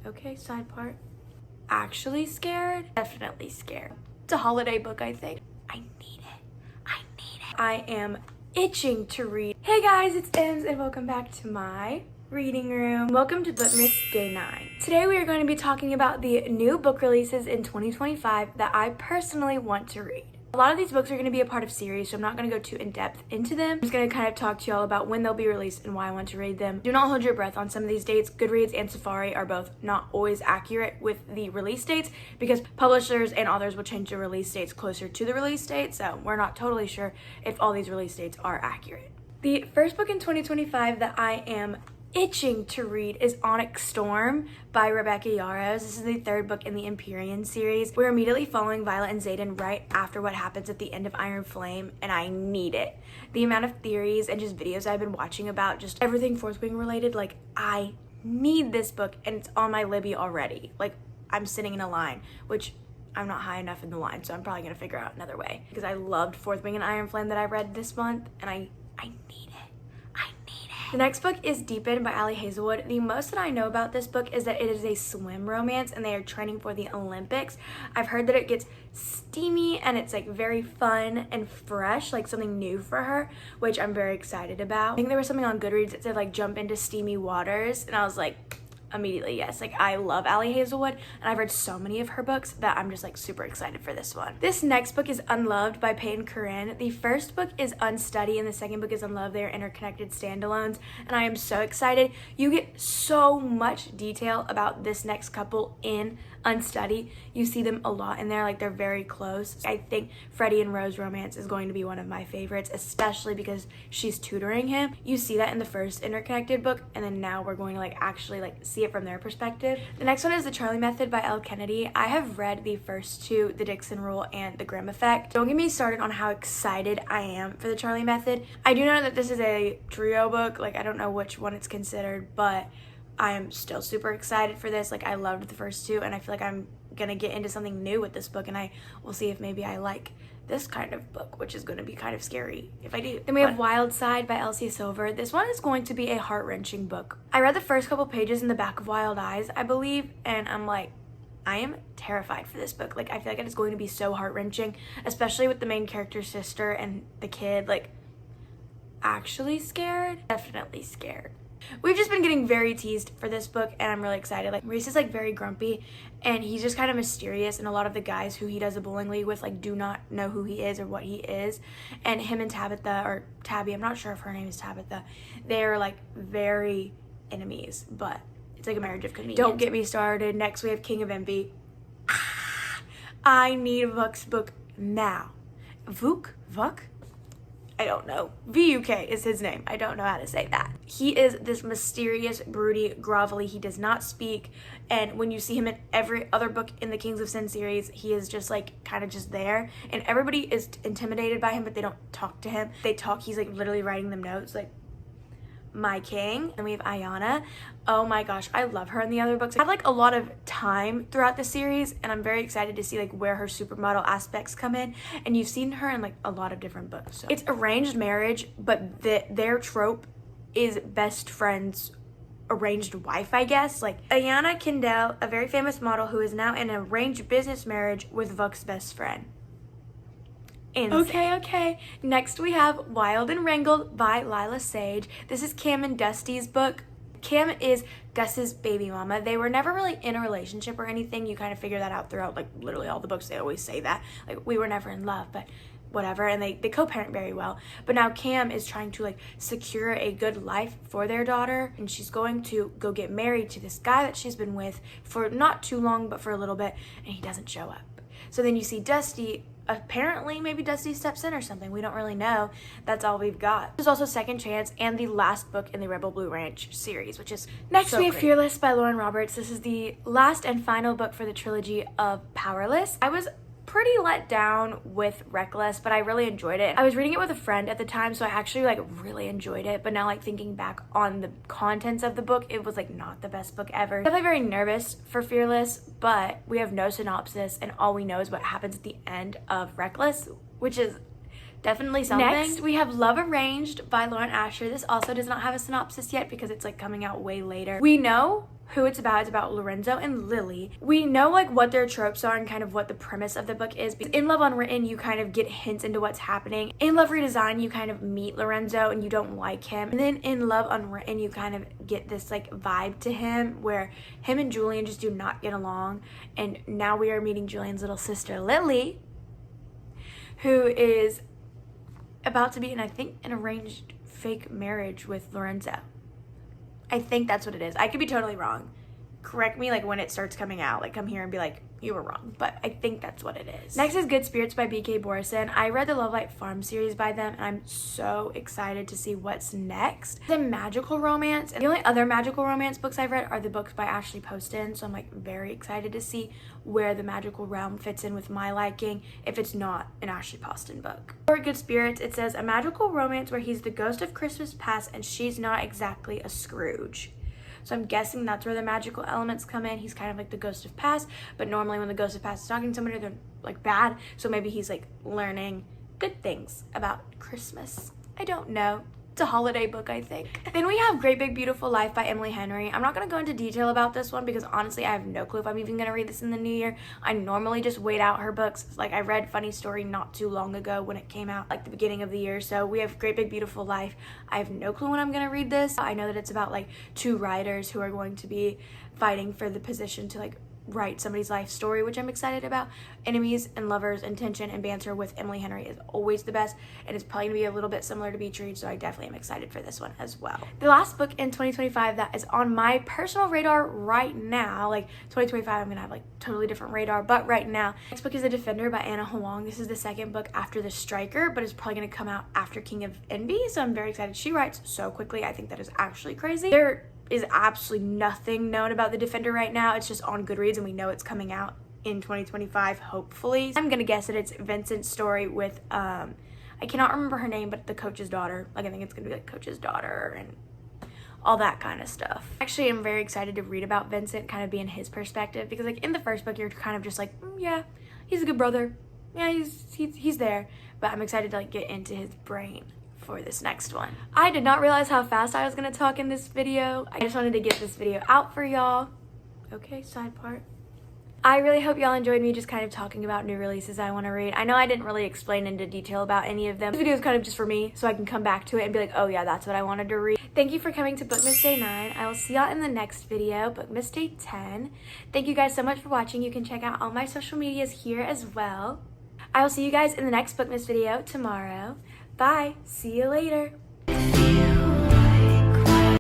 Okay, side part. Actually scared? Definitely scared. It's a holiday book, I think. I need it. I need it. I am itching to read. Hey guys, it's Ems and welcome back to my reading room. Welcome to Bookmas Day 9. Today we are going to be talking about the new book releases in 2025 that I personally want to read. A lot of these books are going to be a part of series, so I'm not going to go too in-depth into them. I'm just going to kind of talk to y'all about when they'll be released and why I want to read them. Do not hold your breath on some of these dates. Goodreads and Safari are both not always accurate with the release dates because publishers and authors will change the release dates closer to the release date, so we're not totally sure if all these release dates are accurate. The first book in 2025 that I am itching to read is Onyx Storm by Rebecca Yarros. This is the third book in the Empyrean series. We're immediately following Violet and Xaden right after what happens at the end of Iron Flame, and I need it. The amount of theories and just videos I've been watching about just everything Fourth Wing related, like, I need this book, and it's on my Libby already. Like, I'm sitting in a line, which I'm not high enough in the line, so I'm probably gonna figure out another way because I loved Fourth Wing and Iron Flame that I read this month, and I need it. The next book is Deepen by Ali Hazelwood. The most that I know about this book is that it is a swim romance and they are training for the Olympics. I've heard that it gets steamy and it's like very fun and fresh, like something new for her, which I'm very excited about. I think there was something on Goodreads that said like jump into steamy waters, and I was like, immediately yes. Like, I love Ali Hazelwood and I've read so many of her books that I'm just like super excited for this one. This next book is Unloved by Peyton Corinne. The first book is Unstudy and the second book is Unloved. They are interconnected standalones and I am so excited. You get so much detail about this next couple in Unstudy. You see them a lot in there, like they're very close. I think Freddie and Rose romance is going to be one of my favorites, especially because she's tutoring him. You see that in the first interconnected book, and then now we're going to like actually like see it from their perspective. The next one is The Charlie Method by Elle Kennedy. I have read the first two, The Dixon Rule and The Grimm Effect. Don't get me started on how excited I am for The Charlie Method. I do know that this is a trio book, like I don't know which one it's considered, but I am still super excited for this. Like, I loved the first two and I feel like I'm gonna get into something new with this book, and I will see if maybe I like this kind of book, which is going to be kind of scary if I do. Then we have Wild Side by Elsie Silver. This one is going to be a heart-wrenching book. I read the first couple pages in the back of Wild Eyes, I believe, and I'm like, I am terrified for this book. Like, I feel like it is going to be so heart-wrenching, especially with the main character's sister and the kid. Like, actually scared? Definitely scared. We've just been getting very teased for this book and I'm really excited. Like, Maurice is like very grumpy and he's just kind of mysterious, and a lot of the guys who he does a bowling league with like do not know who he is or what he is. And him and Tabitha, or Tabby, I'm not sure if her name is Tabitha, they're like very enemies, but it's like a marriage of convenience. Don't get me started. Next we have King of Envy. I need Vuk's book now. Vuk? I don't know. V-U-K is his name. I don't know how to say that. He is this mysterious, broody, grovelly. He does not speak. And when you see him in every other book in the Kings of Sin series, he is just like kind of just there. And everybody is intimidated by him, but they don't talk to him. They talk. He's like literally writing them notes like, my king. And we have Ayana. Oh my gosh, I love her in the other books. I have like a lot of time throughout the series and I'm very excited to see like where her supermodel aspects come in, and you've seen her in like a lot of different books. So it's arranged marriage, but their trope is best friend's arranged wife, I guess. Like, Ayana Kendall, a very famous model who is now in an arranged business marriage with Vuk's best friend. Insane. Okay. Next we have Wild and Wrangled by Lila Sage. This is Cam and Dusty's book. Cam is Gus's baby mama. They were never really in a relationship or anything. You kind of figure that out throughout like literally all the books. They always say that. Like, we were never in love, but whatever. And they co-parent very well. But now Cam is trying to like secure a good life for their daughter, and she's going to go get married to this guy that she's been with for not too long, but for a little bit, and he doesn't show up. So then you see Dusty. Apparently, maybe Dusty steps in or something. We don't really know. That's all we've got. There's also Second Chance and the last book in the Rebel Blue Ranch series, which is next. We have Fearless by Lauren Roberts. This is the last and final book for the trilogy of Powerless. I was pretty let down with Reckless, but I really enjoyed it. I was reading it with a friend at the time, so I actually like really enjoyed it, but now like thinking back on the contents of the book, it was like not the best book ever. I'm definitely very nervous for Fearless, but we have no synopsis and all we know is what happens at the end of Reckless, which is definitely something. Next, we have Love Arranged by Lauren Asher. This also does not have a synopsis yet because it's like coming out way later. We know who it's about Lorenzo and Lily. We know like what their tropes are and kind of what the premise of the book is. In Love Unwritten, you kind of get hints into what's happening. In Love Redesigned, you kind of meet Lorenzo and you don't like him. And then in Love Unwritten, you kind of get this like vibe to him where him and Julian just do not get along. And now we are meeting Julian's little sister, Lily, who is about to be in, I think, an arranged fake marriage with Lorenzo. I think that's what it is. I could be totally wrong. Correct me like when it starts coming out. Like come here and be like, you were wrong. But I think that's what it is. Next is Good Spirits by B.K. Borison. I read the Love Light Farm series by them and I'm so excited to see what's next. The magical romance. And the only other magical romance books I've read are the books by Ashley Poston. So I'm like very excited to see where the magical realm fits in with my liking if it's not an Ashley Poston book. For Good Spirits, it says a magical romance where he's the ghost of Christmas past and she's not exactly a Scrooge. So I'm guessing that's where the magical elements come in. He's kind of like the ghost of past, but normally when the ghost of past is talking to somebody, they're like bad. So maybe he's like learning good things about Christmas. I don't know. It's a holiday book, I think. Then we have Great Big Beautiful Life by Emily Henry. I'm not going to go into detail about this one because honestly, I have no clue if I'm even going to read this in the new year. I normally just wait out her books. Like I read Funny Story not too long ago when it came out, like the beginning of the year. So we have Great Big Beautiful Life. I have no clue when I'm going to read this. I know that it's about like two writers who are going to be fighting for the position to like write somebody's life story, which I'm excited about. Enemies and Lovers and Tension and Banter with Emily Henry is always the best, and it's probably gonna be a little bit similar to Beach Read, so I definitely am excited for this one as well. The last book in 2025 that is on my personal radar right now, like 2025 I'm gonna have like totally different radar, but right now, next book is The Defender by Anna Huang. This is the second book after The Striker, but it's probably gonna come out after King of Envy, so I'm very excited. She writes so quickly. I think that is actually crazy. There is absolutely nothing known about The Defender right now. It's just on Goodreads and we know it's coming out in 2025, hopefully. I'm gonna guess that it's Vincent's story with, I cannot remember her name, but the coach's daughter. Like I think it's gonna be like coach's daughter and all that kind of stuff. Actually, I'm very excited to read about Vincent, kind of be in his perspective, because like in the first book, you're kind of just like, yeah, he's a good brother. Yeah, he's there. But I'm excited to like get into his brain for this next one. I did not realize how fast I was gonna talk in this video. I just wanted to get this video out for y'all. Okay, side part. I really hope y'all enjoyed me just kind of talking about new releases I want to read. I know I didn't really explain into detail about any of them. This video is kind of just for me, so I can come back to it and be like, oh yeah, that's what I wanted to read. Thank you for coming to Bookmas Day 9. I will see y'all in the next video, Bookmas Day 10. Thank you guys so much for watching. You can check out all my social medias here as well. I will see you guys in the next Bookmas video tomorrow. Bye. See you later.